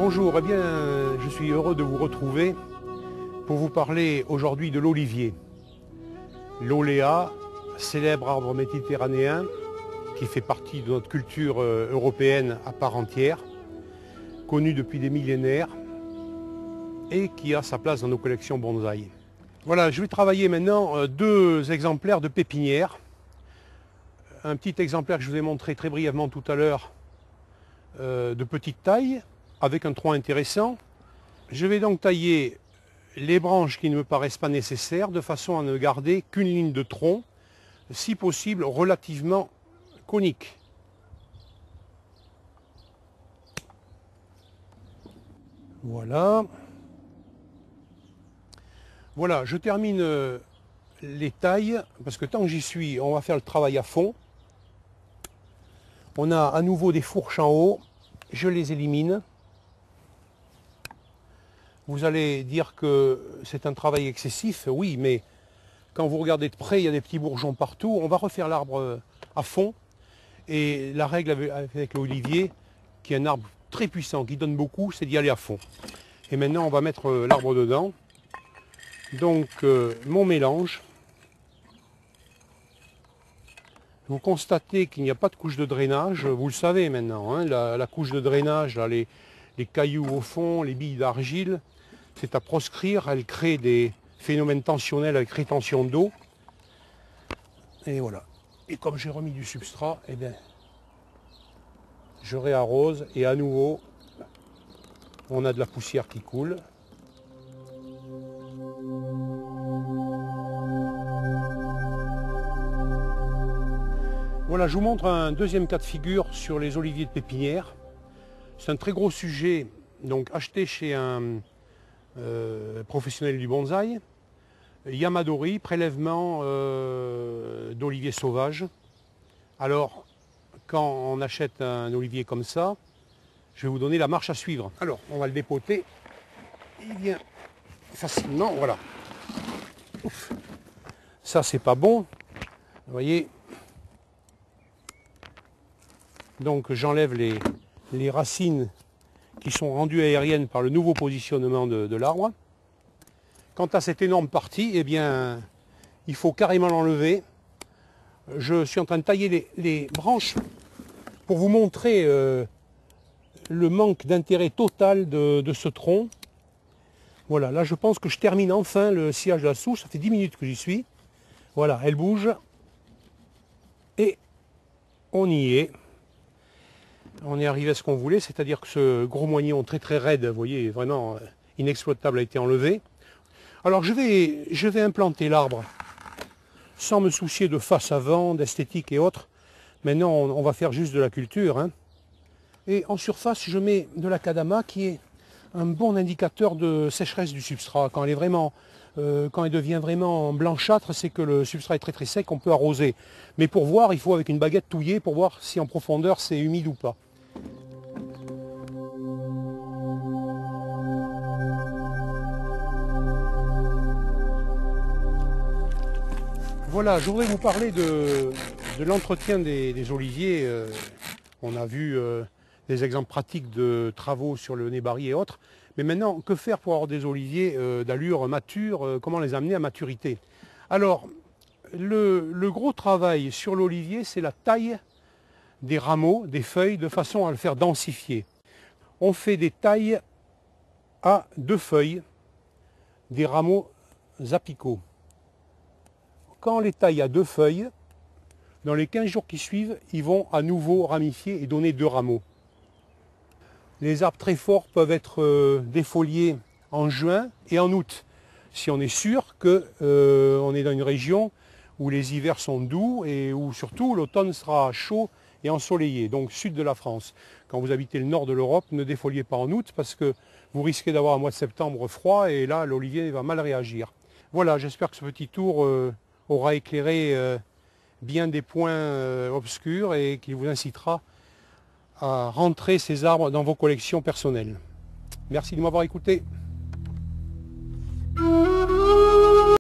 Bonjour, eh bien, je suis heureux de vous retrouver pour vous parler aujourd'hui de l'olivier. L'oléa, célèbre arbre méditerranéen qui fait partie de notre culture européenne à part entière, connu depuis des millénaires et qui a sa place dans nos collections bonsaï. Voilà, je vais travailler maintenant deux exemplaires de pépinière. Un petit exemplaire que je vous ai montré très brièvement tout à l'heure, de petite taille, avec un tronc intéressant. Je vais donc tailler les branches qui ne me paraissent pas nécessaires, de façon à ne garder qu'une ligne de tronc, si possible relativement conique. Voilà. Voilà, je termine les tailles, parce que tant que j'y suis, on va faire le travail à fond. On a à nouveau des fourches en haut, je les élimine. Vous allez dire que c'est un travail excessif, oui, mais quand vous regardez de près, il y a des petits bourgeons partout. On va refaire l'arbre à fond. Et la règle avec l'olivier, qui est un arbre très puissant, qui donne beaucoup, c'est d'y aller à fond. Et maintenant, on va mettre l'arbre dedans. Donc, mon mélange. Vous constatez qu'il n'y a pas de couche de drainage. Vous le savez maintenant, hein, la couche de drainage, là, les cailloux au fond, les billes d'argile, c'est à proscrire. Elle crée des phénomènes tensionnels avec rétention d'eau. Et voilà. Et comme j'ai remis du substrat, eh bien, je réarrose et à nouveau, on a de la poussière qui coule. Voilà, je vous montre un deuxième cas de figure sur les oliviers de pépinière. C'est un très gros sujet, donc acheté chez un professionnel du bonsaï. Yamadori, prélèvement d'olivier sauvage. Alors, quand on achète un olivier comme ça, je vais vous donner la marche à suivre. Alors, on va le dépoter. Il vient facilement, voilà. Ouf. Ça, c'est pas bon. Vous voyez. Donc, j'enlève les racines qui sont rendues aériennes par le nouveau positionnement de l'arbre. Quant à cette énorme partie, eh bien, il faut carrément l'enlever. Je suis en train de tailler les branches pour vous montrer le manque d'intérêt total de ce tronc. Voilà, là je pense que je termine enfin le sciage de la souche. Ça fait 10 minutes que j'y suis. Voilà, elle bouge. Et on y est. On est arrivé à ce qu'on voulait, c'est-à-dire que ce gros moignon très très raide, vous voyez, vraiment inexploitable, a été enlevé. Alors je vais implanter l'arbre sans me soucier de face avant, d'esthétique et autres. Maintenant on va faire juste de la culture, hein. Et en surface je mets de la kadama qui est un bon indicateur de sécheresse du substrat. Quand elle devient vraiment blanchâtre, c'est que le substrat est très très sec, on peut arroser. Mais pour voir, il faut avec une baguette touiller pour voir si en profondeur c'est humide ou pas. Voilà, je voudrais vous parler de l'entretien des oliviers. On a vu des exemples pratiques de travaux sur le nébari et autres. Mais maintenant, que faire pour avoir des oliviers d'allure mature, comment les amener à maturité? Alors, le gros travail sur l'olivier, c'est la taille des rameaux, des feuilles, de façon à le faire densifier. On fait des tailles à 2 feuilles, des rameaux apicots. Quand on les taille à 2 feuilles, dans les 15 jours qui suivent, ils vont à nouveau ramifier et donner 2 rameaux. Les arbres très forts peuvent être défoliés en juin et en août, si on est sûr qu'on est dans une région où les hivers sont doux et où surtout l'automne sera chaud et ensoleillé, donc sud de la France. Quand vous habitez le nord de l'Europe, ne défoliez pas en août parce que vous risquez d'avoir un mois de septembre froid et là l'olivier va mal réagir. Voilà, j'espère que ce petit tour aura éclairé bien des points obscurs et qui vous incitera à rentrer ces arbres dans vos collections personnelles. Merci de m'avoir écouté.